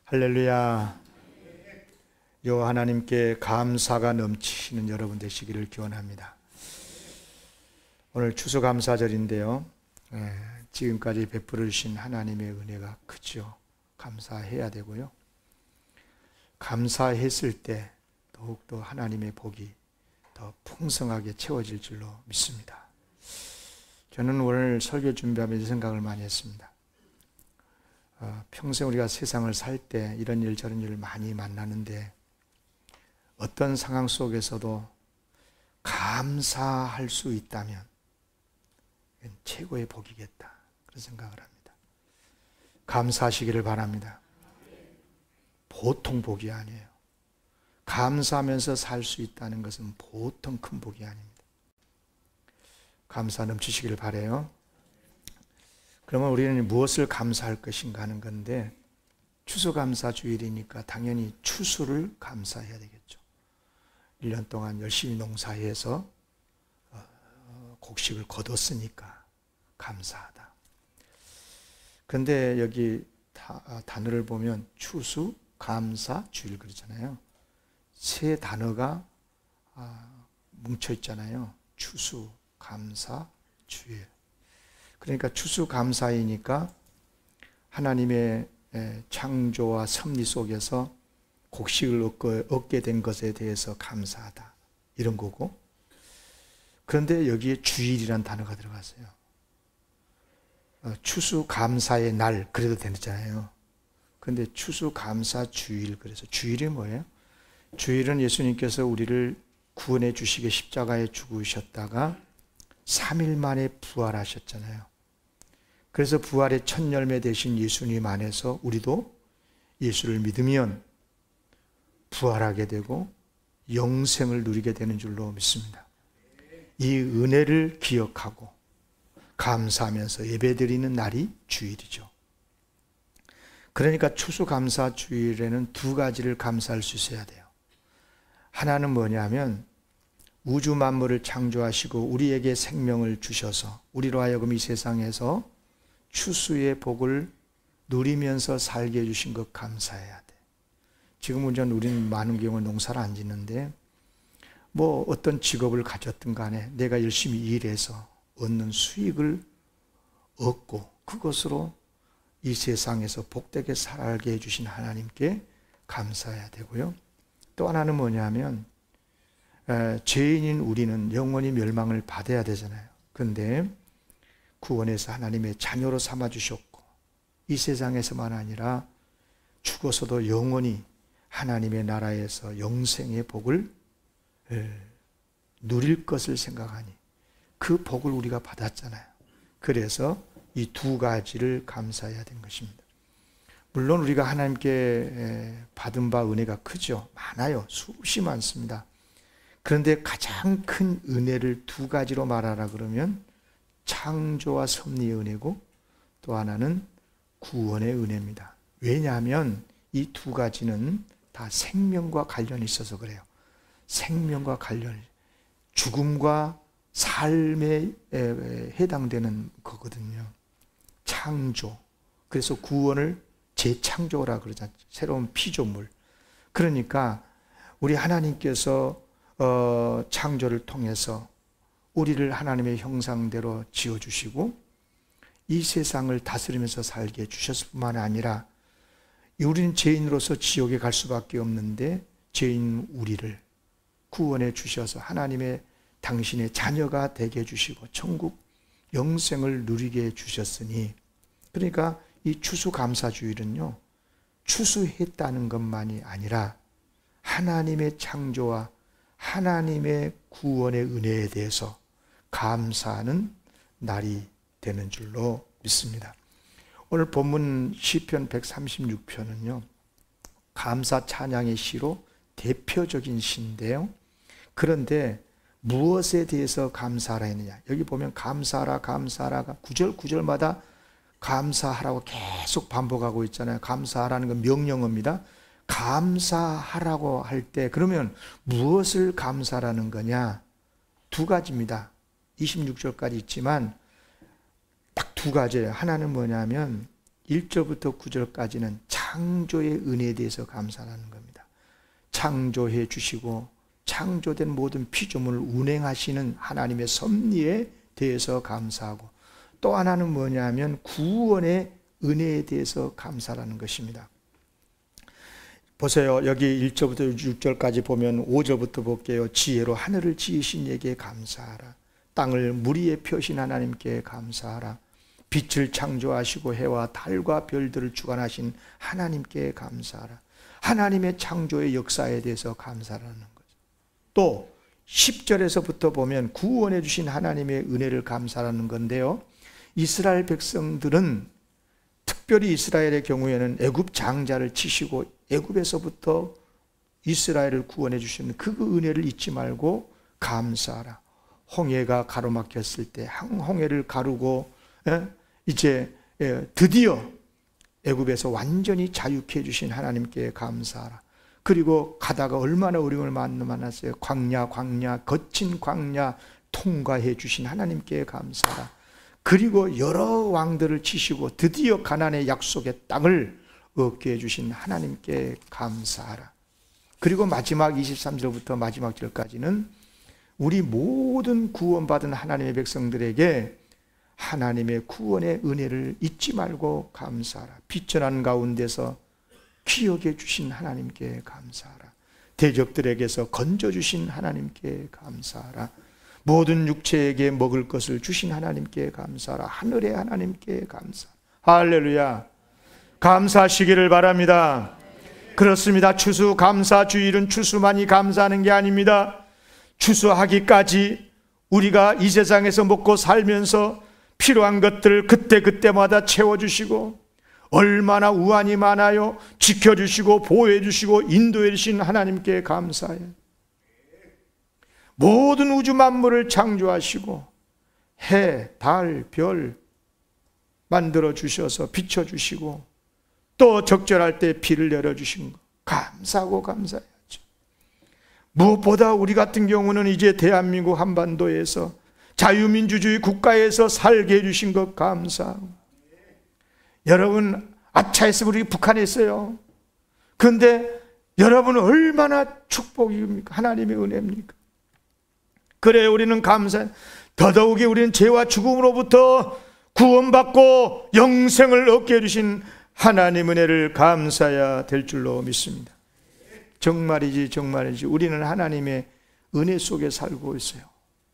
할렐루야. 여호와 하나님께 감사가 넘치시는 여러분 되시기를 기원합니다. 오늘 추수감사절인데요, 지금까지 베풀어 주신 하나님의 은혜가 크죠. 감사해야 되고요, 감사했을 때 더욱더 하나님의 복이 더 풍성하게 채워질 줄로 믿습니다. 저는 오늘 설교 준비하면서 생각을 많이 했습니다. 평생 우리가 세상을 살 때 이런 일 저런 일을 많이 만나는데 어떤 상황 속에서도 감사할 수 있다면 최고의 복이겠다, 그런 생각을 합니다. 감사하시기를 바랍니다. 보통 복이 아니에요. 감사하면서 살 수 있다는 것은 보통 큰 복이 아닙니다. 감사 넘치시기를 바라요. 그러면 우리는 무엇을 감사할 것인가 하는 건데, 추수감사주일이니까 당연히 추수를 감사해야 되겠죠. 1년 동안 열심히 농사해서 곡식을 거뒀으니까 감사하다. 그런데 여기 단어를 보면 추수감사주일 그러잖아요. 세 단어가 뭉쳐 있잖아요. 추수, 감사, 주일. 그러니까 추수감사이니까 하나님의 창조와 섭리 속에서 곡식을 얻게 된 것에 대해서 감사하다, 이런 거고, 그런데 여기에 주일이라는 단어가 들어갔어요. 추수감사의 날 그래도 되잖아요. 그런데 추수감사주일, 그래서 주일이 뭐예요? 주일은 예수님께서 우리를 구원해 주시게 십자가에 죽으셨다가 3일 만에 부활하셨잖아요. 그래서 부활의 첫 열매 되신 예수님 안에서 우리도 예수를 믿으면 부활하게 되고 영생을 누리게 되는 줄로 믿습니다. 이 은혜를 기억하고 감사하면서 예배드리는 날이 주일이죠. 그러니까 추수감사주일에는 두 가지를 감사할 수 있어야 돼요. 하나는 뭐냐면 우주 만물을 창조하시고 우리에게 생명을 주셔서 우리로 하여금 이 세상에서 추수의 복을 누리면서 살게 해주신 것 감사해야 돼. 지금 우리는 많은 경우 농사를 안 짓는데 뭐 어떤 직업을 가졌든 간에 내가 열심히 일해서 얻는 수익을 얻고 그것으로 이 세상에서 복되게 살게 해주신 하나님께 감사해야 되고요. 또 하나는 뭐냐면 죄인인 우리는 영원히 멸망을 받아야 되잖아요. 그런데 구원해서 하나님의 자녀로 삼아주셨고 이 세상에서만 아니라 죽어서도 영원히 하나님의 나라에서 영생의 복을 누릴 것을 생각하니 그 복을 우리가 받았잖아요. 그래서 이 두 가지를 감사해야 된 것입니다. 물론 우리가 하나님께 받은 바 은혜가 크죠. 많아요. 수없이 많습니다. 그런데 가장 큰 은혜를 두 가지로 말하라 그러면 창조와 섭리의 은혜고 또 하나는 구원의 은혜입니다. 왜냐하면 이 두 가지는 다 생명과 관련이 있어서 그래요. 생명과 관련, 죽음과 삶에 해당되는 거거든요. 창조, 그래서 구원을 재창조라 그러잖아요. 새로운 피조물. 그러니까 우리 하나님께서 창조를 통해서 우리를 하나님의 형상대로 지어주시고 이 세상을 다스리면서 살게 해주셨을 뿐만 아니라 우리는 죄인으로서 지옥에 갈 수밖에 없는데 죄인 우리를 구원해 주셔서 하나님의 당신의 자녀가 되게 해주시고 천국 영생을 누리게 해주셨으니, 그러니까 이 추수감사주일은요, 추수했다는 것만이 아니라 하나님의 창조와 하나님의 구원의 은혜에 대해서 감사하는 날이 되는 줄로 믿습니다. 오늘 본문 시편 136편은요, 감사 찬양의 시로 대표적인 시인데요. 그런데 무엇에 대해서 감사하라 했느냐? 여기 보면 감사하라, 감사하라가 구절마다 감사하라고 계속 반복하고 있잖아요. 감사하라는 건 명령어입니다. 감사하라고 할 때 그러면 무엇을 감사하라는 거냐? 두 가지입니다. 26절까지 있지만 딱 두 가지예요. 하나는 뭐냐면 1절부터 9절까지는 창조의 은혜에 대해서 감사하는 겁니다. 창조해 주시고 창조된 모든 피조물을 운행하시는 하나님의 섭리에 대해서 감사하고, 또 하나는 뭐냐면 구원의 은혜에 대해서 감사하는 것입니다. 보세요. 여기 1절부터 6절까지 보면 5절부터 볼게요. 지혜로 하늘을 지으신 이에게 감사하라. 땅을 물 위에 펴신 하나님께 감사하라. 빛을 창조하시고 해와 달과 별들을 주관하신 하나님께 감사하라. 하나님의 창조의 역사에 대해서 감사하는 거죠. 또 10절에서부터 보면 구원해 주신 하나님의 은혜를 감사하는 건데요, 이스라엘 백성들은, 특별히 이스라엘의 경우에는 애굽 장자를 치시고 애굽에서부터 이스라엘을 구원해 주시는 그 은혜를 잊지 말고 감사하라. 홍해가 가로막혔을 때 홍해를 가르고 이제 드디어 애굽에서 완전히 자유케 해주신 하나님께 감사하라. 그리고 가다가 얼마나 어려움을 만났어요. 광야 거친 광야 통과해 주신 하나님께 감사하라. 그리고 여러 왕들을 치시고 드디어 가나안의 약속의 땅을 얻게 해주신 하나님께 감사하라. 그리고 마지막 23절부터 마지막 절까지는 우리 모든 구원받은 하나님의 백성들에게 하나님의 구원의 은혜를 잊지 말고 감사하라. 비천한 가운데서 기억해 주신 하나님께 감사하라. 대적들에게서 건져주신 하나님께 감사하라. 모든 육체에게 먹을 것을 주신 하나님께 감사하라. 하늘의 하나님께 감사. 할렐루야. 감사하시기를 바랍니다. 그렇습니다. 추수감사주일은 추수만이 감사하는 게 아닙니다. 추수하기까지 우리가 이 세상에서 먹고 살면서 필요한 것들을 그때그때마다 채워주시고, 얼마나 우환이 많아요. 지켜주시고 보호해주시고 인도해주신 하나님께 감사해요. 모든 우주 만물을 창조하시고 해, 달, 별 만들어 주셔서 비춰주시고, 또 적절할 때 비를 내려주신 거 감사하고 감사해야죠. 무엇보다 우리 같은 경우는 이제 대한민국 한반도에서 자유민주주의 국가에서 살게 해주신 것 감사하고, 여러분 아차했으면 우리 북한에 있어요. 그런데 여러분은 얼마나 축복입니까? 하나님의 은혜입니까? 그래 우리는 감사해. 더더욱이 우리는 죄와 죽음으로부터 구원받고 영생을 얻게 해주신 하나님 은혜를 감사해야 될 줄로 믿습니다. 정말이지 우리는 하나님의 은혜 속에 살고 있어요.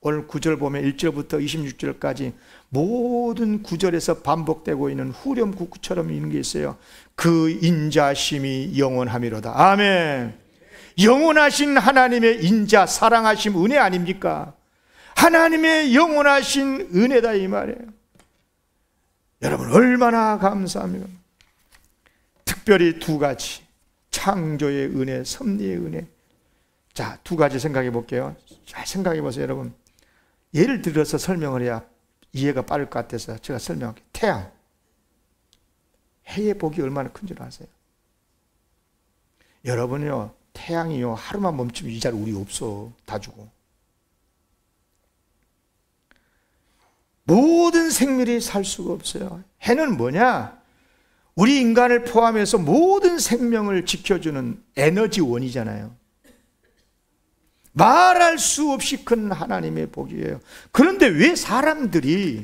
오늘 9절 보면 1절부터 26절까지 모든 9절에서 반복되고 있는 후렴구처럼 있는 게 있어요. 그 인자심이 영원하미로다. 아멘. 영원하신 하나님의 인자, 사랑하심, 은혜 아닙니까? 하나님의 영원하신 은혜다 이 말이에요. 여러분 얼마나 감사합니까? 특별히 두 가지, 창조의 은혜, 섭리의 은혜. 자, 두 가지 생각해 볼게요. 잘 생각해 보세요. 여러분, 예를 들어서 설명을 해야 이해가 빠를 것 같아서 제가 설명할게요. 태양, 해의 복이 얼마나 큰 줄 아세요? 여러분요, 태양이요 하루만 멈추면 이 자리 우리 없어. 다 죽어. 모든 생물이 살 수가 없어요. 해는 뭐냐? 우리 인간을 포함해서 모든 생명을 지켜주는 에너지원이잖아요. 말할 수 없이 큰 하나님의 복이에요. 그런데 왜 사람들이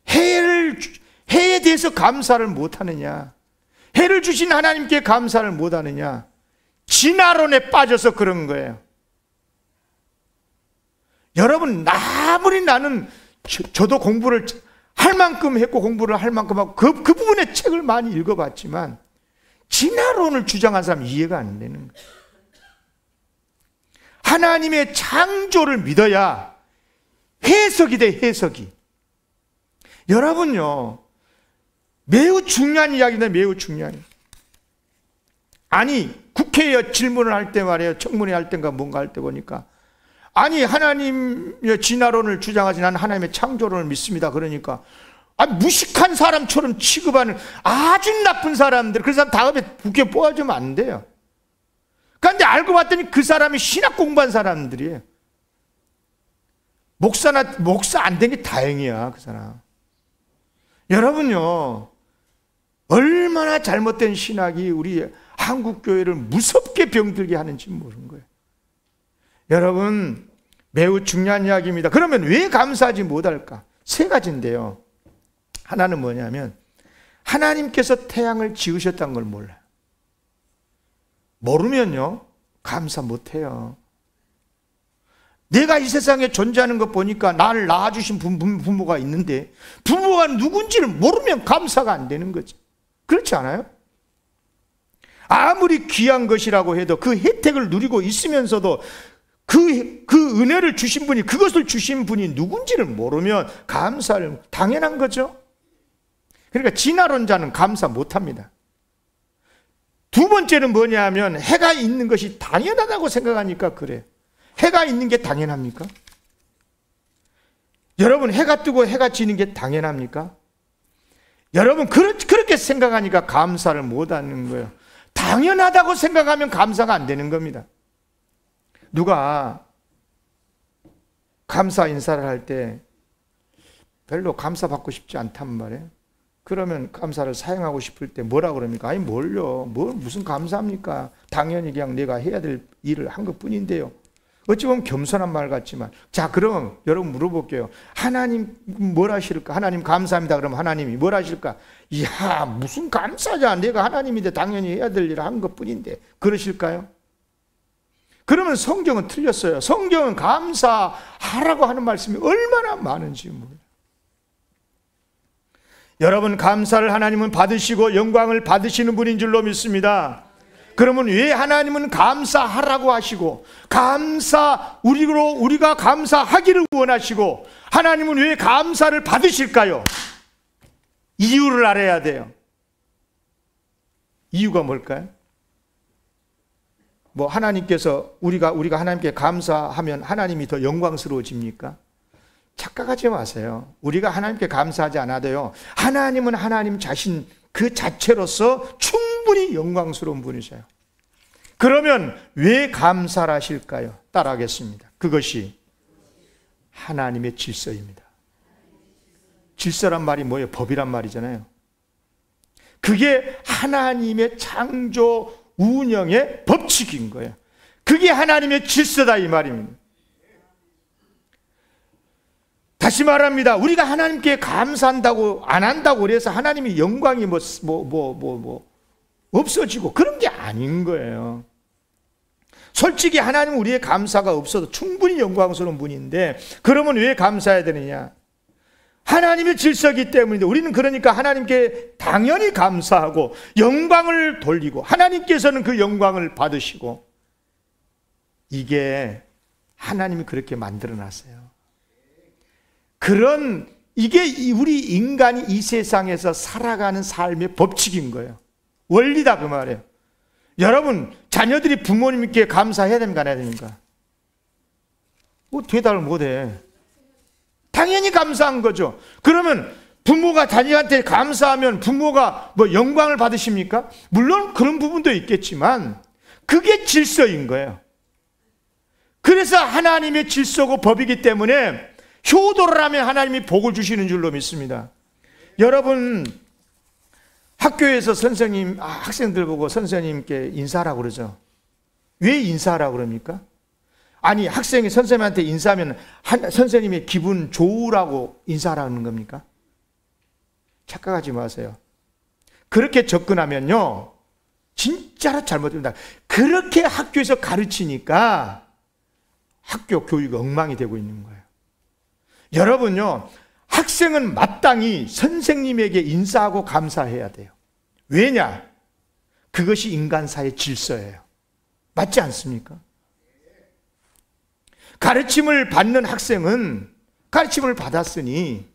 해에 대해서 감사를 못하느냐? 해를 주신 하나님께 감사를 못하느냐? 진화론에 빠져서 그런 거예요. 여러분, 아무리 나는 저도 공부를 할 만큼 했고 공부를 할 만큼 하고 그 부분의 책을 많이 읽어봤지만 진화론을 주장한 사람 이해가 안 되는 거예요. 하나님의 창조를 믿어야 해석이 돼, 해석이. 여러분요, 매우 중요한 이야기인데 매우 중요해요. 아니, 국회에 질문을 할 때 말이에요. 청문회 할 때인가 뭔가 할 때 보니까, 아니 하나님의 진화론을 주장하지 나는 하나님의 창조론을 믿습니다. 그러니까 무식한 사람처럼 취급하는 아주 나쁜 사람들, 그 사람 다음에 국회에 뽑아주면 안 돼요. 그런데 알고 봤더니 그 사람이 신학 공부한 사람들이에요. 목사 안 된 게 다행이야, 그 사람. 여러분요, 얼마나 잘못된 신학이 우리 한국 교회를 무섭게 병들게 하는지 모르는 거예요. 여러분, 매우 중요한 이야기입니다. 그러면 왜 감사하지 못할까? 세 가지인데요. 하나는 뭐냐면 하나님께서 태양을 지으셨다는 걸 몰라요. 모르면요, 감사 못해요. 내가 이 세상에 존재하는 것 보니까 나를 낳아주신 부모가 있는데 부모가 누군지를 모르면 감사가 안 되는 거죠. 그렇지 않아요? 아무리 귀한 것이라고 해도 그 혜택을 누리고 있으면서도 그 은혜를 주신 분이, 그것을 주신 분이 누군지를 모르면 감사를 당연한 거죠. 그러니까 진화론자는 감사 못합니다. 두 번째는 뭐냐 하면 해가 있는 것이 당연하다고 생각하니까 그래요. 해가 있는 게 당연합니까? 여러분, 해가 뜨고 해가 지는 게 당연합니까? 여러분, 그렇게 생각하니까 감사를 못하는 거예요. 당연하다고 생각하면 감사가 안 되는 겁니다. 누가 감사 인사를 할 때 별로 감사받고 싶지 않단 말이에요. 그러면 감사를 사용하고 싶을 때 뭐라 그럽니까? 아니 뭘요? 무슨 감사합니까? 당연히 그냥 내가 해야 될 일을 한 것뿐인데요. 어찌 보면 겸손한 말 같지만, 자, 그럼 여러분 물어볼게요. 하나님 뭘 하실까? 하나님 감사합니다. 그러면 하나님이 뭘 하실까? 이야, 무슨 감사자? 내가 하나님인데 당연히 해야 될 일을 한 것뿐인데 그러실까요? 그러면 성경은 틀렸어요. 성경은 감사하라고 하는 말씀이 얼마나 많은지 몰라요. 여러분, 감사를 하나님은 받으시고 영광을 받으시는 분인 줄로 믿습니다. 그러면 왜 하나님은 감사하라고 하시고 우리가 감사하기를 원하시고 하나님은 왜 감사를 받으실까요? 이유를 알아야 돼요. 이유가 뭘까요? 뭐 하나님께서 우리가 하나님께 감사하면 하나님이 더 영광스러워집니까? 착각하지 마세요. 우리가 하나님께 감사하지 않아도요, 하나님은 하나님 자신 그 자체로서 충분히 영광스러운 분이세요. 그러면 왜 감사를 하실까요? 따라하겠습니다. 그것이 하나님의 질서입니다. 질서란 말이 뭐예요? 법이란 말이잖아요. 그게 하나님의 창조 운영의 법칙인 거예요. 그게 하나님의 질서다 이 말입니다. 다시 말합니다. 우리가 하나님께 감사한다고 안 한다고 그래서 하나님의 영광이 없어지고 그런 게 아닌 거예요. 솔직히 하나님은 우리의 감사가 없어도 충분히 영광스러운 분인데 그러면 왜 감사해야 되느냐? 하나님의 질서이기 때문인데 우리는 그러니까 하나님께 당연히 감사하고 영광을 돌리고 하나님께서는 그 영광을 받으시고 이게 하나님이 그렇게 만들어 놨어요. 이게 우리 인간이 이 세상에서 살아가는 삶의 법칙인 거예요. 원리다 그 말이에요. 여러분, 자녀들이 부모님께 감사해야 됩니까? 안 해야 됩니까? 대답을 못해. 당연히 감사한 거죠. 그러면 부모가 자녀한테 감사하면 부모가 영광을 받으십니까? 물론 그런 부분도 있겠지만 그게 질서인 거예요. 그래서 하나님의 질서고 법이기 때문에 효도를 하면 하나님이 복을 주시는 줄로 믿습니다. 여러분, 학교에서 학생들 보고 선생님께 인사하라고 그러죠. 왜 인사하라고 그럽니까? 아니, 학생이 선생님한테 인사하면 선생님의 기분 좋으라고 인사하라는 겁니까? 착각하지 마세요. 그렇게 접근하면요, 진짜로 잘못됩니다. 그렇게 학교에서 가르치니까 학교 교육이 엉망이 되고 있는 거예요. 여러분요, 학생은 마땅히 선생님에게 인사하고 감사해야 돼요. 왜냐? 그것이 인간사의 질서예요. 맞지 않습니까? 가르침을 받는 학생은 가르침을 받았으니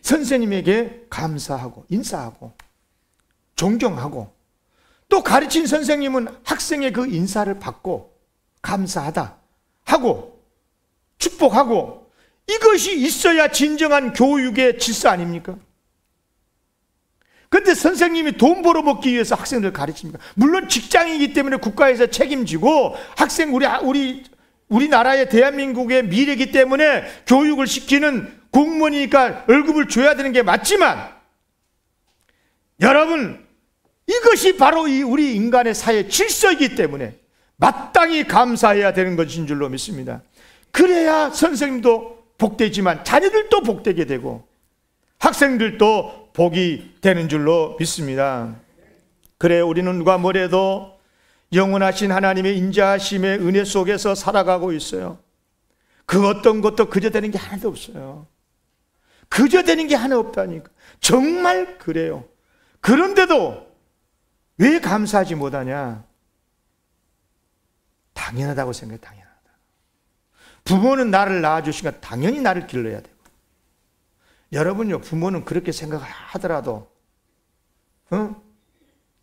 선생님에게 감사하고 인사하고 존경하고 또 가르친 선생님은 학생의 그 인사를 받고 감사하다 하고 축복하고 이것이 있어야 진정한 교육의 질서 아닙니까? 그런데 선생님이 돈 벌어먹기 위해서 학생들 가르칩니까? 물론 직장이기 때문에 국가에서 책임지고 학생 우리나라의 대한민국의 미래이기 때문에 교육을 시키는 공무원이니까 월급을 줘야 되는 게 맞지만 여러분, 이것이 바로 우리 인간의 사회 질서이기 때문에 마땅히 감사해야 되는 것인 줄로 믿습니다. 그래야 선생님도 복되지만 자녀들도 복되게 되고 학생들도 복이 되는 줄로 믿습니다. 그래 우리는 누가 뭐래도 영원하신 하나님의 인자하심의 은혜 속에서 살아가고 있어요. 그 어떤 것도 그저 되는 게 하나도 없어요. 그저 되는 게 하나 없다니까. 정말 그래요. 그런데도 왜 감사하지 못하냐? 당연하다고 생각해. 당연하다. 부모는 나를 낳아주시니까 당연히 나를 길러야 되고, 여러분요, 부모는 그렇게 생각하더라도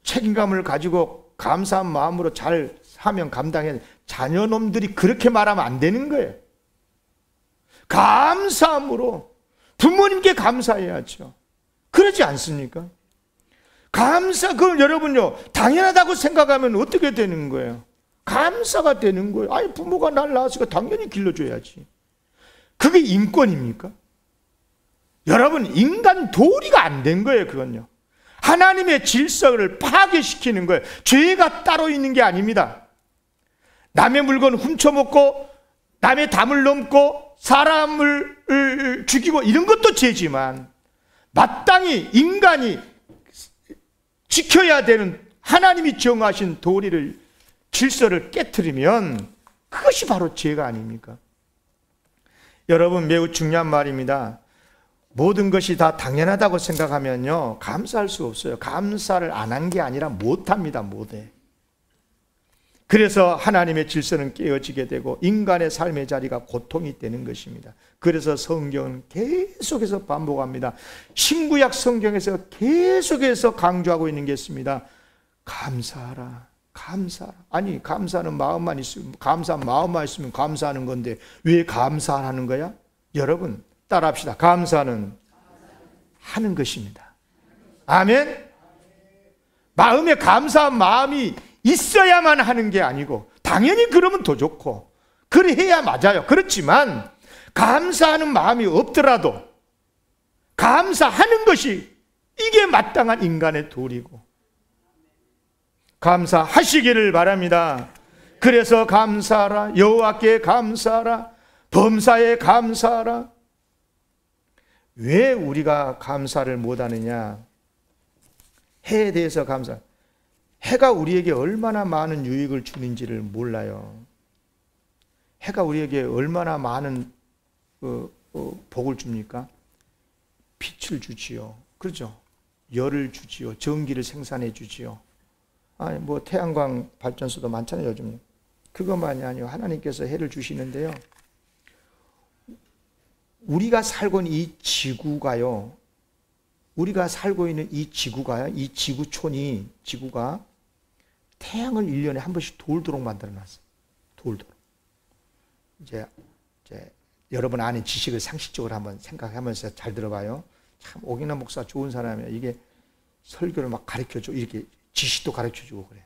책임감을 가지고 감사한 마음으로 잘 하면 감당해. 자녀놈들이 그렇게 말하면 안 되는 거예요. 감사함으로 부모님께 감사해야죠. 그러지 않습니까? 그럼 여러분요, 당연하다고 생각하면 어떻게 되는 거예요? 감사가 되는 거예요. 아니, 부모가 날 낳았으니까 당연히 길러줘야지. 그게 인권입니까? 여러분, 인간 도리가 안 된 거예요, 그건요. 하나님의 질서를 파괴시키는 거예요. 죄가 따로 있는 게 아닙니다. 남의 물건 훔쳐먹고 남의 담을 넘고 사람을 죽이고 이런 것도 죄지만, 마땅히 인간이 지켜야 되는 하나님이 정하신 도리를, 질서를 깨트리면 그것이 바로 죄가 아닙니까? 여러분, 매우 중요한 말입니다. 모든 것이 다 당연하다고 생각하면요, 감사할 수 없어요. 감사를 안 한 게 아니라 못합니다. 못해. 그래서 하나님의 질서는 깨어지게 되고 인간의 삶의 자리가 고통이 되는 것입니다. 그래서 성경은 계속해서 반복합니다. 신구약 성경에서 계속해서 강조하고 있는 게 있습니다. 감사하라. 감사하라. 아니, 감사하는 마음만 있으면, 감사한 마음만 있으면 감사하는 건데 왜 감사하는 거야? 여러분, 따라합시다. 감사는 하는 것입니다. 아멘. 마음에 감사한 마음이 있어야만 하는 게 아니고, 당연히 그러면 더 좋고 그래 해야 맞아요. 그렇지만 감사하는 마음이 없더라도 감사하는 것이, 이게 마땅한 인간의 도리고, 감사하시기를 바랍니다. 그래서 감사하라. 여호와께 감사하라. 범사에 감사하라. 왜 우리가 감사를 못하느냐? 해에 대해서 감사. 해가 우리에게 얼마나 많은 유익을 주는지를 몰라요. 해가 우리에게 얼마나 많은 복을 줍니까? 빛을 주지요. 그렇죠? 열을 주지요. 전기를 생산해 주지요. 아니, 뭐 태양광 발전소도 많잖아요, 요즘. 그것만이 아니요, 하나님께서 해를 주시는데요, 우리가 살고 있는 이 지구가요, 우리가 살고 있는 이 지구가요, 이 지구촌이, 지구가 태양을 1년에 한 번씩 돌도록 만들어 놨어요. 돌도록. 이제 여러분 아는 지식을 상식적으로 한번 생각하면서 잘 들어봐요. 참 오기나 목사 좋은 사람이에요. 이게 설교를 막 가르쳐줘. 이렇게 지식도 가르쳐주고 그래.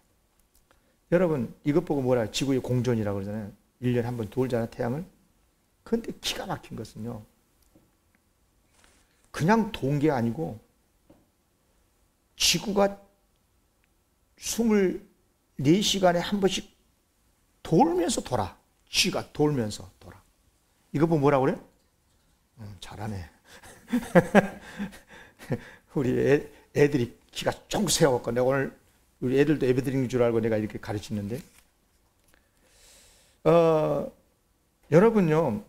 여러분, 이것 보고 뭐라, 지구의 공전이라고 그러잖아요. 1년에 한 번 돌잖아요, 태양을. 그런데 기가 막힌 것은요, 그냥 돈 게 아니고 지구가 24시간에 한 번씩 돌면서 돌아. 쥐가 돌면서 돌아. 이거 보면 뭐라고 그래? 잘하네. 우리 애들이 키가 쫑 세워갖고, 내가 오늘 우리 애들도 예배 드리는 줄 알고 내가 이렇게 가르치는데, 여러분요,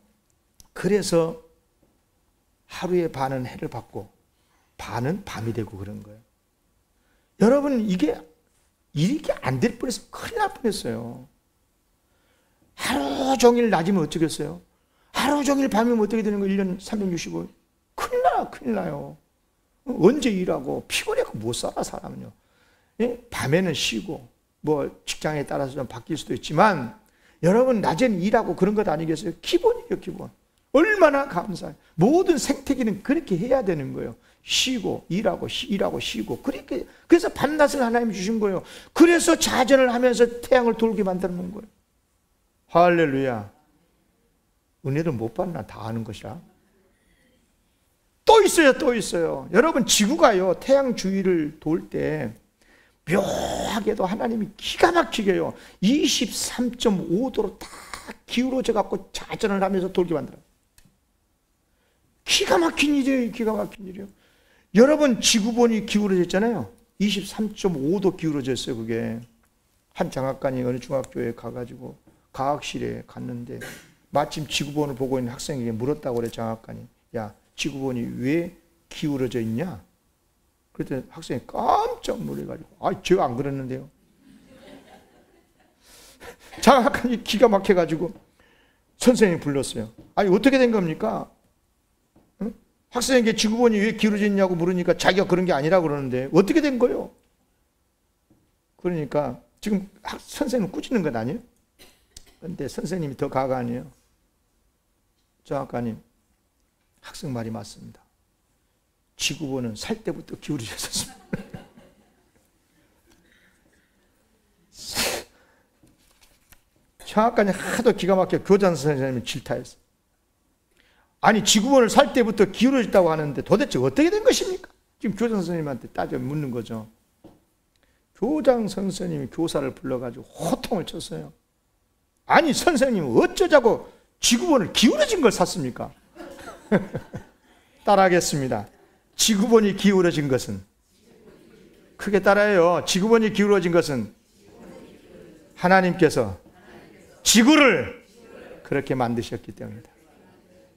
그래서 하루에 반은 해를 받고 반은 밤이 되고 그런 거예요. 여러분, 이게 안 될 뻔했어요. 큰일 날 뻔했어요. 하루 종일 낮이면 어쩌겠어요? 하루 종일 밤이면 어떻게 되는 거예요? 1년 365일. 큰일 나요. 언제 일하고 피곤해서 못 살아, 사람은요. 예? 밤에는 쉬고, 뭐 직장에 따라서 좀 바뀔 수도 있지만, 여러분, 낮에는 일하고 그런 것 아니겠어요? 기본이에요, 기본. 얼마나 감사해요. 모든 생태계는 그렇게 해야 되는 거예요. 쉬고 일하고 쉬고. 그래서 밤낮을 하나님이 주신 거예요. 그래서 자전을 하면서 태양을 돌게 만들어 놓은 거예요. 할렐루야. 은혜를 못 받나? 다 아는 것이라. 또 있어요. 여러분, 지구가요, 태양 주위를 돌 때 묘하게도 하나님이 기가 막히게요 23.5도로 딱 기울어져 갖고 자전을 하면서 돌게 만들어요. 기가 막힌 일이에요. 기가 막힌 일이에요. 여러분 지구본이 기울어졌잖아요. 23.5도 기울어졌어요. 그게 한 장학관이 어느 중학교에 가가지고 과학실에 갔는데 마침 지구본을 보고 있는 학생에게 물었다고 그래. 장학관이, 야 지구본이 왜 기울어져 있냐? 그랬더니 학생이 깜짝 놀래가지고, 아 제가 안 그랬는데요. 장학관이 기가 막혀가지고 선생님이 불렀어요. 아니 어떻게 된 겁니까? 응? 학생에게 지구본이 왜 기울어져 있냐고 물으니까 자기가 그런 게 아니라고 그러는데 어떻게 된 거예요? 그러니까 지금 선생님 꾸짖는 건 아니에요? 근데 선생님이 더 가관이에요. 장학관님, 학생 말이 맞습니다. 지구본은 살 때부터 기울어졌습니다. 장학관이 하도 기가 막혀 교장 선생님이 질타했어요. 아니 지구본을 살 때부터 기울어졌다고 하는데 도대체 어떻게 된 것입니까? 지금 교장 선생님한테 따져 묻는 거죠. 교장 선생님이 교사를 불러가지고 호통을 쳤어요. 아니 선생님 어쩌자고 지구본을 기울어진 걸 샀습니까? 따라하겠습니다. 지구본이 기울어진 것은, 크게 따라해요. 지구본이 기울어진 것은 하나님께서 지구를 그렇게 만드셨기 때문이다.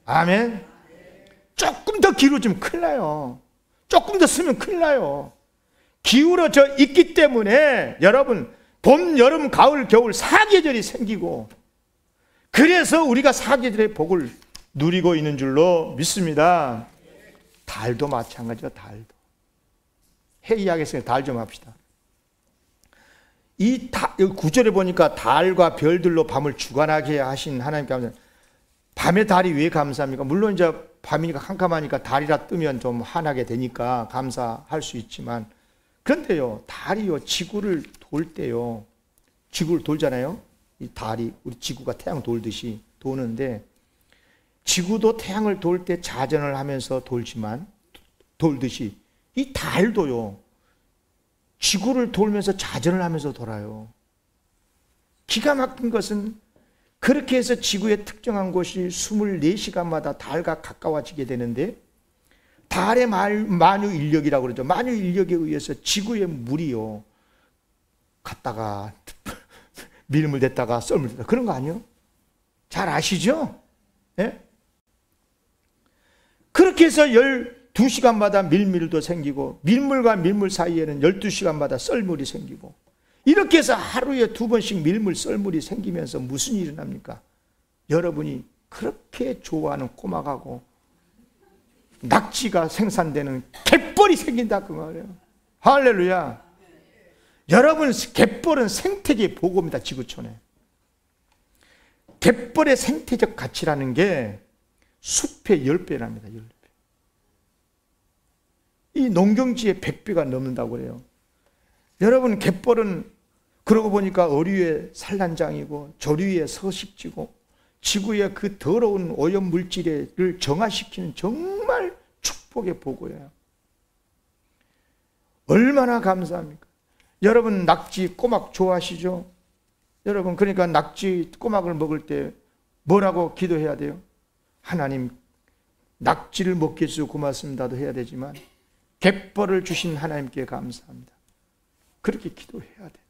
아멘. 조금 더 기울어지면 큰일 나요. 조금 더 쓰면 큰일 나요. 기울어져 있기 때문에 여러분 봄, 여름, 가을, 겨울 4계절이 생기고, 그래서 우리가 4계절의 복을 누리고 있는 줄로 믿습니다. 달도 마찬가지죠. 달도. 회의하겠습니다. 달 좀 합시다. 이 9절에 보니까 달과 별들로 밤을 주관하게 하신 하나님께 감사합니다. 밤에 달이 왜 감사합니까? 물론 이제 밤이니까 캄캄하니까 달이라 뜨면 좀 환하게 되니까 감사할 수 있지만, 그런데요 달이요 지구를 돌 때요, 지구를 돌잖아요. 이 달이 우리 지구가 태양 돌듯이 도는데, 지구도 태양을 돌 때 자전을 하면서 돌듯이 이 달도요 지구를 돌면서 자전을 하면서 돌아요. 기가 막힌 것은 그렇게 해서 지구의 특정한 곳이 24시간마다 달과 가까워지게 되는데, 달의 만유 인력이라고 그러죠. 만유 인력에 의해서 지구의 물이요 갔다가 밀물 됐다가 썰물 됐다가 그런 거 아니에요? 잘 아시죠? 예? 그렇게 해서 12시간마다 밀물도 생기고, 밀물과 밀물 사이에는 12시간마다 썰물이 생기고, 이렇게 해서 하루에 2번씩 밀물 썰물이 생기면서 무슨 일이 일어납니까? 여러분이 그렇게 좋아하는 꼬막하고 낙지가 생산되는 갯벌이 생긴다 그 말이에요. 할렐루야. 여러분 갯벌은 생태계의 보고입니다. 지구촌에 갯벌의 생태적 가치라는 게 숲의 10배랍니다. 10배. 이 농경지의 100배가 넘는다고 그래요. 여러분 갯벌은 그러고 보니까 어류의 산란장이고 조류의 서식지고 지구의 그 더러운 오염물질을 정화시키는 정말 축복의 보고예요. 얼마나 감사합니까? 여러분 낙지 꼬막 좋아하시죠? 여러분 그러니까 낙지 꼬막을 먹을 때 뭐라고 기도해야 돼요? 하나님 낙지를 먹게 해주셔서 고맙습니다도 해야 되지만 갯벌을 주신 하나님께 감사합니다. 그렇게 기도해야 돼요.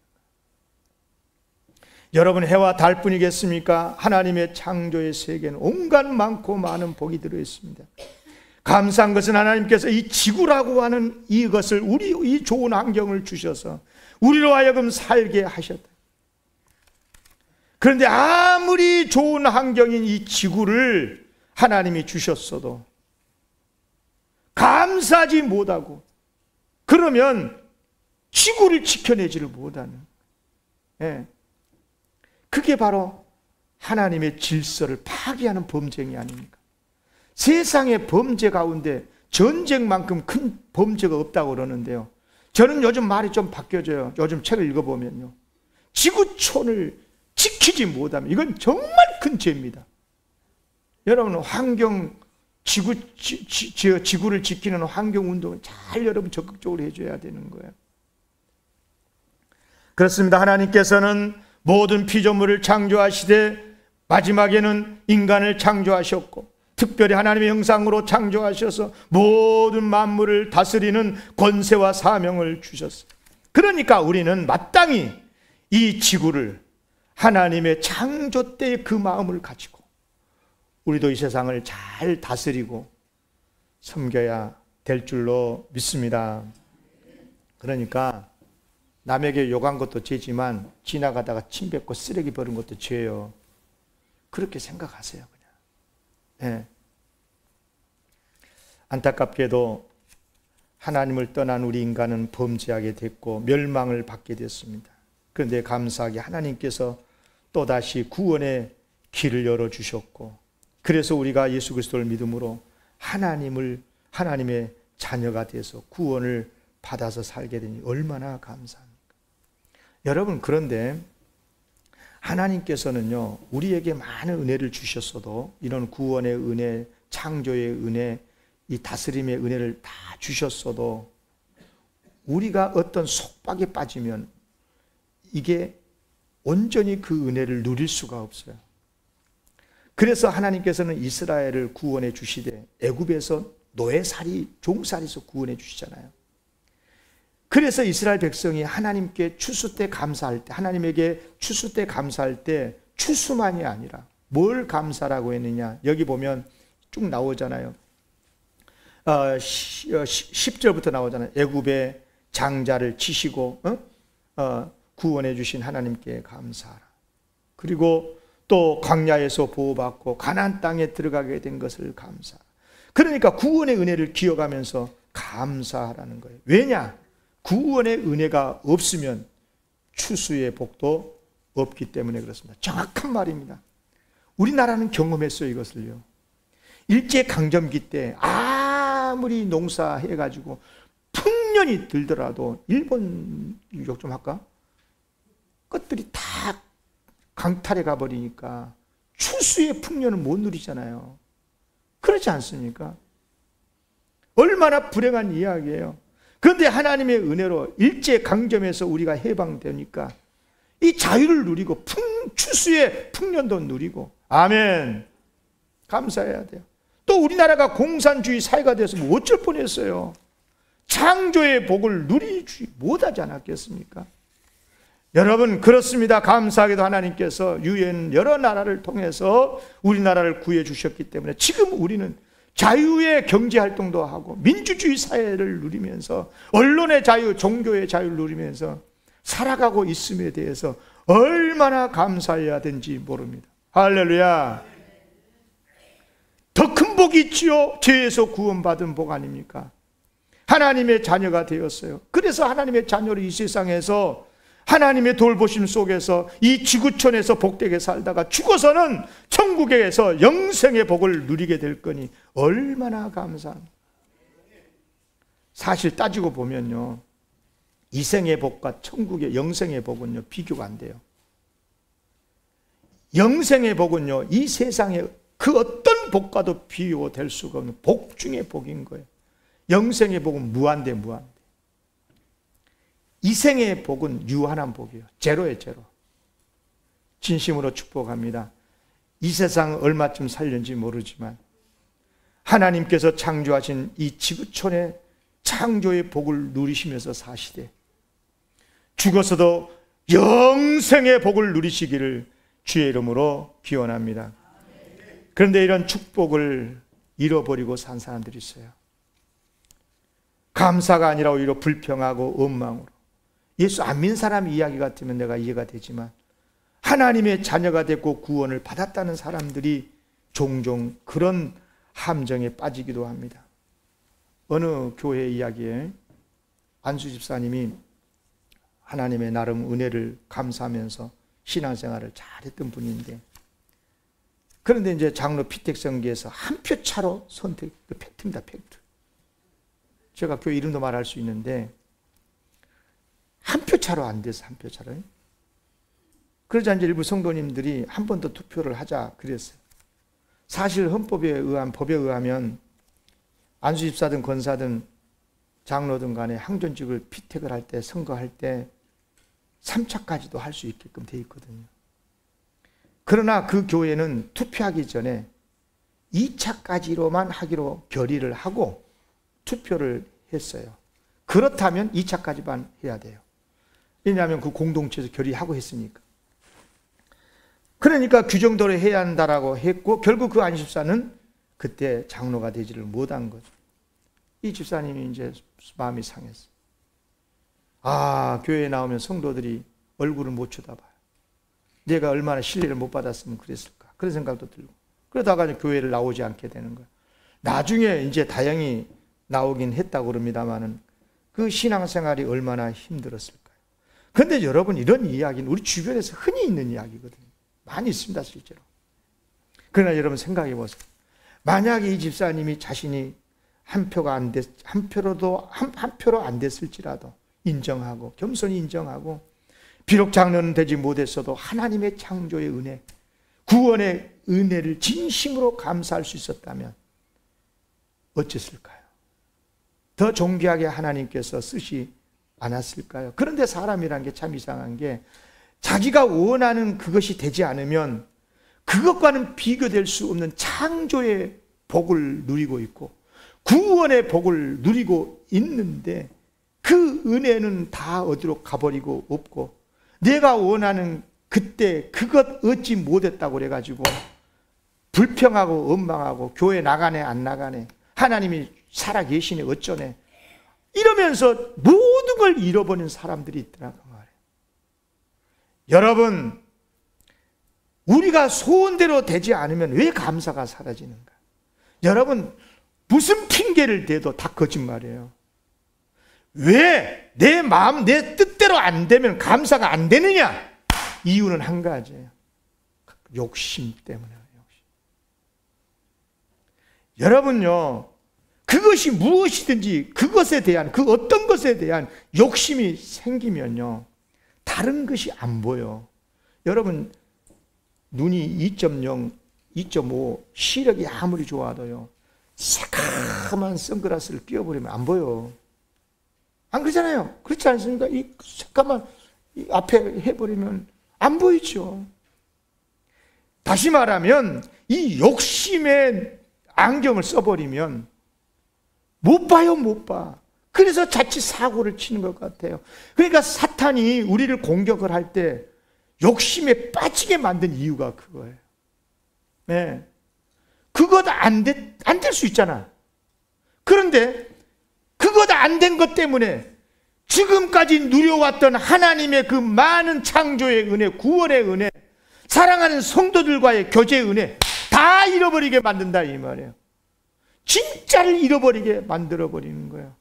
여러분 해와 달뿐이겠습니까? 하나님의 창조의 세계는 온갖 많고 많은 복이 들어있습니다. 감사한 것은 하나님께서 이 지구라고 하는 이것을, 우리 이 좋은 환경을 주셔서 우리로 하여금 살게 하셨다. 그런데 아무리 좋은 환경인 이 지구를 하나님이 주셨어도 감사하지 못하고, 그러면 지구를 지켜내지를 못하는, 그게 바로 하나님의 질서를 파괴하는 범죄이 아닙니까? 세상의 범죄 가운데 전쟁만큼 큰 범죄가 없다고 그러는데요, 저는 요즘 말이 좀 바뀌어져요. 요즘 책을 읽어보면요, 지구촌을 지키지 못하면 이건 정말 큰 죄입니다. 여러분 지구를 지키는 환경운동을 잘 여러분 적극적으로 해줘야 되는 거예요. 그렇습니다. 하나님께서는 모든 피조물을 창조하시되 마지막에는 인간을 창조하셨고, 특별히 하나님의 형상으로 창조하셔서 모든 만물을 다스리는 권세와 사명을 주셨어요. 그러니까 우리는 마땅히 이 지구를 하나님의 창조 때의 그 마음을 가지고 우리도 이 세상을 잘 다스리고 섬겨야 될 줄로 믿습니다. 그러니까 남에게 욕한 것도 죄지만 지나가다가 침 뱉고 쓰레기 버린 것도 죄예요. 그렇게 생각하세요. 그냥. 네. 안타깝게도 하나님을 떠난 우리 인간은 범죄하게 됐고 멸망을 받게 됐습니다. 그런데 감사하게 하나님께서 또다시 구원의 길을 열어주셨고, 그래서 우리가 예수 그리스도를 믿음으로 하나님의 자녀가 돼서 구원을 받아서 살게 되니 얼마나 감사합니까? 여러분, 그런데 하나님께서는요, 우리에게 많은 은혜를 주셨어도, 이런 구원의 은혜, 창조의 은혜, 이 다스림의 은혜를 다 주셨어도 우리가 어떤 속박에 빠지면 이게 온전히 그 은혜를 누릴 수가 없어요. 그래서 하나님께서는 이스라엘을 구원해 주시되 애굽에서 노예살이, 종살이에서 구원해 주시잖아요. 그래서 이스라엘 백성이 하나님께 추수 때 감사할 때, 하나님에게 추수 때 감사할 때 추수만이 아니라 뭘 감사라고 했느냐, 여기 보면 쭉 나오잖아요. 10절부터 나오잖아요. 애굽의 장자를 치시고 구원해 주신 하나님께 감사하라. 그리고 또 광야에서 보호받고 가나안 땅에 들어가게 된 것을 감사하라. 그러니까 구원의 은혜를 기억하면서 감사하라는 거예요. 왜냐? 구원의 은혜가 없으면 추수의 복도 없기 때문에 그렇습니다. 정확한 말입니다. 우리나라는 경험했어요, 이것을요. 일제강점기 때 아무리 농사해가지고 풍년이 들더라도, 일본 욕 좀 할까? 것들이 다 강탈해 가버리니까 추수의 풍년을 못 누리잖아요. 그렇지 않습니까? 얼마나 불행한 이야기예요. 그런데 하나님의 은혜로 일제강점에서 우리가 해방되니까 이 자유를 누리고 추수의 풍년도 누리고, 아멘, 감사해야 돼요. 또 우리나라가 공산주의 사회가 돼서 뭐 어쩔 뻔했어요. 창조의 복을 누리지 못하지 않았겠습니까? 여러분, 그렇습니다. 감사하게도 하나님께서 유엔 여러 나라를 통해서 우리나라를 구해 주셨기 때문에 지금 우리는 자유의 경제활동도 하고 민주주의 사회를 누리면서 언론의 자유, 종교의 자유를 누리면서 살아가고 있음에 대해서 얼마나 감사해야 되는지 모릅니다. 할렐루야. 더 큰 복이 있지요. 죄에서 구원받은 복 아닙니까? 하나님의 자녀가 되었어요. 그래서 하나님의 자녀로 이 세상에서 하나님의 돌보심 속에서 이 지구촌에서 복되게 살다가 죽어서는 천국에서 영생의 복을 누리게 될 거니 얼마나 감사합니다. 사실 따지고 보면요, 이생의 복과 천국의 영생의 복은요 비교가 안 돼요. 영생의 복은요 이 세상에 그 어떤 복과도 비교될 수가 없는 복 중의 복인 거예요. 영생의 복은 무한대. 이생의 복은 유한한 복이에요. 제로예요, 제로. 진심으로 축복합니다. 이 세상 얼마쯤 살는지 모르지만 하나님께서 창조하신 이 지구촌의 창조의 복을 누리시면서 사시되 죽어서도 영생의 복을 누리시기를 주의 이름으로 기원합니다. 그런데 이런 축복을 잃어버리고 산 사람들이 있어요. 감사가 아니라 오히려 불평하고 원망으로. 예수 안 믿는 사람 이야기 같으면 내가 이해가 되지만 하나님의 자녀가 됐고 구원을 받았다는 사람들이 종종 그런 함정에 빠지기도 합니다. 어느 교회 이야기에 안수 집사님이 하나님의 나름 은혜를 감사하면서 신앙생활을 잘했던 분인데, 그런데 이제 장로 피택성계에서 한 표 차로 선택, 팩트입니다, 팩트. 제가 교회 이름도 말할 수 있는데 한 표 차로 안 돼서 한 표 차로. 그러자 이제 일부 성도님들이 한 번 더 투표를 하자 그랬어요. 사실 헌법에 의한, 법에 의하면 안수집사든 권사든 장로든 간에 항존직을 피택을 할 때, 선거할 때 3차까지도 할 수 있게끔 돼 있거든요. 그러나 그 교회는 투표하기 전에 2차까지로만 하기로 결의를 하고 투표를 했어요. 그렇다면 2차까지만 해야 돼요. 왜냐하면 그 공동체에서 결의하고 했으니까. 그러니까 규정대로 해야 한다라고 했고, 결국 그 안집사는 그때 장로가 되지를 못한 거죠. 이 집사님이 이제 마음이 상했어요. 아, 교회에 나오면 성도들이 얼굴을 못 쳐다봐요. 내가 얼마나 신뢰를 못 받았으면 그랬을까, 그런 생각도 들고. 그러다가 교회를 나오지 않게 되는 거예요. 나중에 이제 다행히 나오긴 했다고 그럽니다만은 그 신앙생활이 얼마나 힘들었을까요? 그런데 여러분, 이런 이야기는 우리 주변에서 흔히 있는 이야기거든요. 많이 있습니다, 실제로. 그러나 여러분 생각해 보세요. 만약에 이 집사님이 자신이 한 표로 안 됐을지라도 인정하고, 겸손히 인정하고, 비록 장로는 되지 못했어도 하나님의 창조의 은혜, 구원의 은혜를 진심으로 감사할 수 있었다면 어땠을까요? 더 존귀하게 하나님께서 쓰시 않았을까요? 그런데 사람이란 게 참 이상한 게, 자기가 원하는 그것이 되지 않으면 그것과는 비교될 수 없는 창조의 복을 누리고 있고 구원의 복을 누리고 있는데, 그 은혜는 다 어디로 가버리고 없고, 내가 원하는 그때 그것 얻지 못했다고 그래가지고 불평하고 원망하고, 교회 나가네 안 나가네, 하나님이 살아계시네 어쩌네, 이러면서 모든 걸 잃어버린 사람들이 있더라고 말이에요. 여러분, 우리가 소원대로 되지 않으면 왜 감사가 사라지는가? 여러분, 무슨 핑계를 대도 다 거짓말이에요. 왜 내 마음, 내 뜻대로 안 되면 감사가 안 되느냐? 이유는 한 가지예요. 욕심 때문에요. 욕심. 여러분요, 그것이 무엇이든지 그것에 대한, 그 어떤 것에 대한 욕심이 생기면요, 다른 것이 안 보여. 여러분, 눈이 2.0, 2.5 시력이 아무리 좋아도요, 새카만 선글라스를 끼워버리면 안 보여. 안 그러잖아요. 그렇지 않습니까? 이 새까만 앞에 해버리면 안 보이죠. 다시 말하면 이 욕심의 안경을 써버리면 못 봐요, 못 봐. 그래서 자칫 사고를 치는 것 같아요. 그러니까 사탄이 우리를 공격을 할 때 욕심에 빠지게 만든 이유가 그거예요. 네. 그것 안 될 수 있잖아. 그런데 그것 안 된 것 때문에 지금까지 누려왔던 하나님의 그 많은 창조의 은혜, 구원의 은혜, 사랑하는 성도들과의 교제의 은혜 다 잃어버리게 만든다 이 말이에요. 진짜를 잃어버리게 만들어버리는 거예요.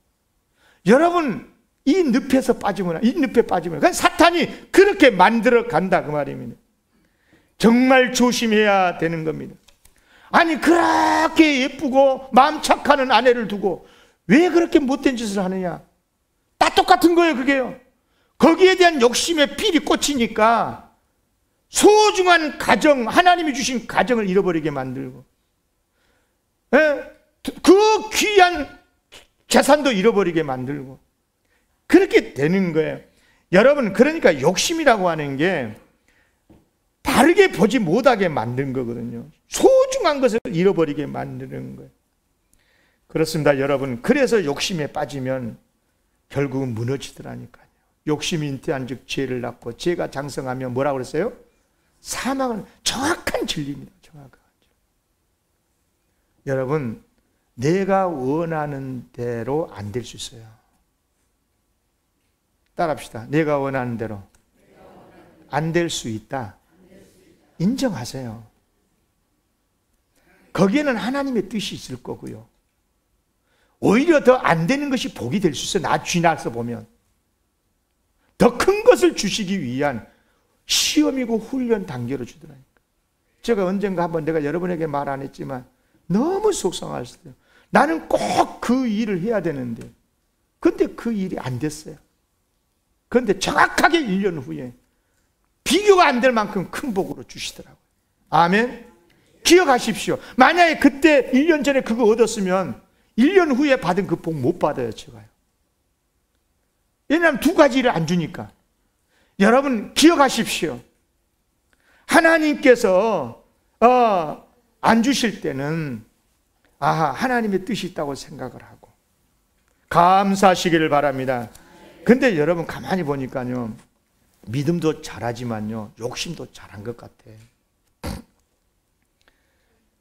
여러분, 이 늪에 빠지면 그러니까 사탄이 그렇게 만들어 간다 그 말입니다. 정말 조심해야 되는 겁니다. 아니, 그렇게 예쁘고 마음 착하는 아내를 두고 왜 그렇게 못된 짓을 하느냐? 다 똑같은 거예요, 그게요. 거기에 대한 욕심에 필이 꽂히니까 소중한 가정, 하나님이 주신 가정을 잃어버리게 만들고, 그 귀한 재산도 잃어버리게 만들고, 그렇게 되는 거예요. 여러분, 그러니까 욕심이라고 하는 게 바르게 보지 못하게 만든 거거든요. 소중한 것을 잃어버리게 만드는 거예요. 그렇습니다, 여러분. 그래서 욕심에 빠지면 결국은 무너지더라니까요. 욕심이 잉태한 즉 죄를 낳고, 죄가 장성하면 뭐라고 그랬어요? 사망은. 정확한 진리입니다. 정확한 진리. 여러분, 내가 원하는 대로 안 될 수 있어요. 따라합시다. 내가 원하는 대로 안 될 수 있다. 인정하세요. 거기에는 하나님의 뜻이 있을 거고요. 오히려 더 안 되는 것이 복이 될 수 있어요. 지나서 보면. 더 큰 것을 주시기 위한 시험이고 훈련 단계로 주더라니까. 제가 언젠가 한번 내가 여러분에게 말 안 했지만 너무 속상했어요. 나는 꼭 그 일을 해야 되는데, 근데 그 일이 안 됐어요. 그런데 정확하게 1년 후에 비교가 안 될 만큼 큰 복으로 주시더라고요. 아멘. 기억하십시오. 만약에 그때 1년 전에 그거 얻었으면 1년 후에 받은 그 복 못 받아요, 제가요. 왜냐하면 두 가지 일을 안 주니까. 여러분 기억하십시오. 하나님께서 안 주실 때는 하나님의 뜻이 있다고 생각을 하고 감사하시기를 바랍니다. 근데 여러분 가만히 보니까요, 믿음도 잘하지만요, 욕심도 잘한 것 같아.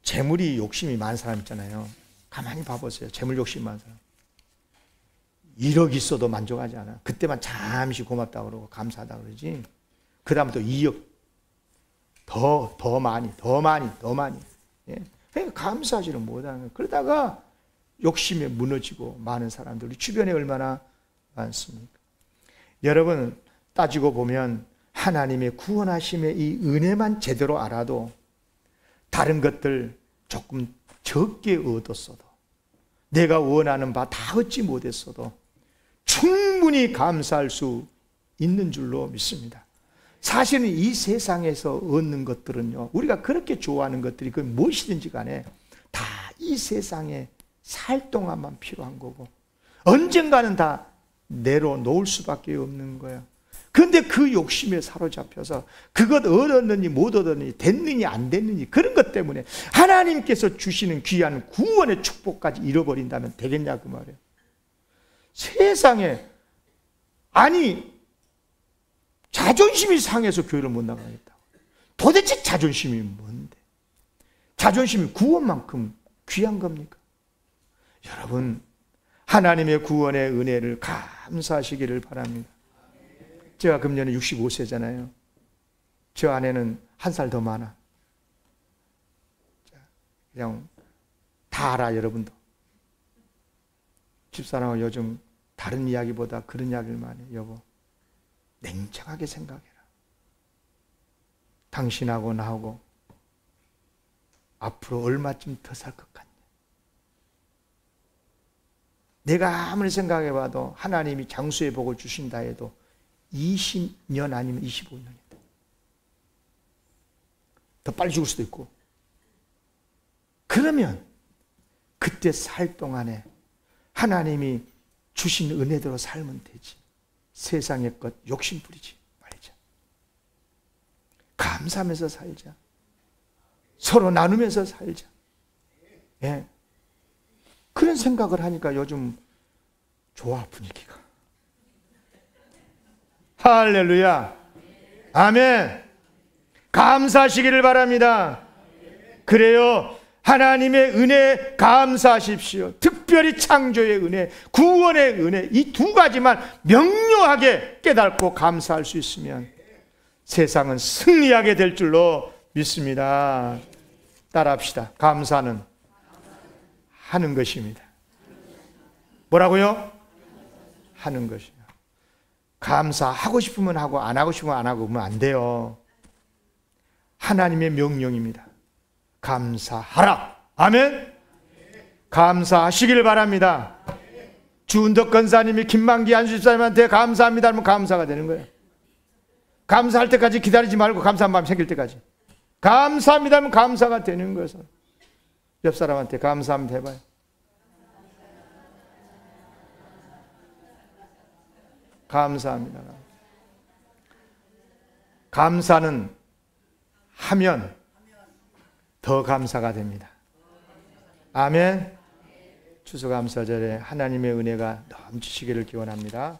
재물이 욕심이 많은 사람 있잖아요. 가만히 봐보세요. 재물 욕심 많은 사람. 1억 있어도 만족하지 않아. 그때만 잠시 고맙다고 그러고 감사하다고 그러지. 그 다음부터 2억. 더 많이. 예. 그러니까 감사하지를 못하는 거예요. 그러다가 욕심에 무너지고 많은 사람들이 주변에 얼마나 많습니까? 여러분 따지고 보면 하나님의 구원하심의 이 은혜만 제대로 알아도 다른 것들 조금 적게 얻었어도, 내가 원하는 바 다 얻지 못했어도 충분히 감사할 수 있는 줄로 믿습니다. 사실은 이 세상에서 얻는 것들은요, 우리가 그렇게 좋아하는 것들이 그 무엇이든지 간에 다 이 세상에 살 동안만 필요한 거고 언젠가는 다 내려놓을 수밖에 없는 거예요. 그런데 그 욕심에 사로잡혀서 그것 얻었느니 못 얻었느니 됐느니 안 됐느니 그런 것 때문에 하나님께서 주시는 귀한 구원의 축복까지 잃어버린다면 되겠냐 그 말이에요. 세상에 자존심이 상해서 교회를 못 나가겠다고. 도대체 자존심이 뭔데? 자존심이 구원만큼 귀한 겁니까? 여러분 하나님의 구원의 은혜를 감사하시기를 바랍니다. 제가 금년에 65세잖아요. 저 아내는 1살 더 많아. 그냥 다 알아, 여러분도. 집사람하고 요즘 다른 이야기보다 그런 이야기를 많이 해요. 여보, 냉정하게 생각해라. 당신하고 나하고 앞으로 얼마쯤 더 살 것 같냐? 내가 아무리 생각해봐도 하나님이 장수의 복을 주신다 해도 20년 아니면 25년이다. 더 빨리 죽을 수도 있고. 그러면 그때 살 동안에 하나님이 주신 은혜대로 살면 되지. 세상의 것 욕심 부리지 말자. 감사하면서 살자. 서로 나누면서 살자. 예. 그런 생각을 하니까 요즘 좋아, 분위기가. 할렐루야. 아멘. 감사하시기를 바랍니다. 그래요. 하나님의 은혜 감사하십시오. 특별히 창조의 은혜, 구원의 은혜, 이 두 가지만 명료하게 깨닫고 감사할 수 있으면 세상은 승리하게 될 줄로 믿습니다. 따라합시다. 감사는 하는 것입니다. 뭐라고요? 하는 것이요. 감사하고 싶으면 하고 안 하고 싶으면 안 하고 그러면 안 돼요. 하나님의 명령입니다. 감사하라. 아멘. 감사하시길 바랍니다. 주은덕 권사님이 김만기 안수집사님한테 감사합니다 하면 감사가 되는 거예요. 감사할 때까지 기다리지 말고 감사한 마음 생길 때까지 감사합니다 하면 감사가 되는 거예요. 옆 사람한테 감사합니다 해봐요. 감사합니다. 감사는 하면 더 감사가 됩니다. 아멘. 추수감사절에 하나님의 은혜가 넘치시기를 기원합니다.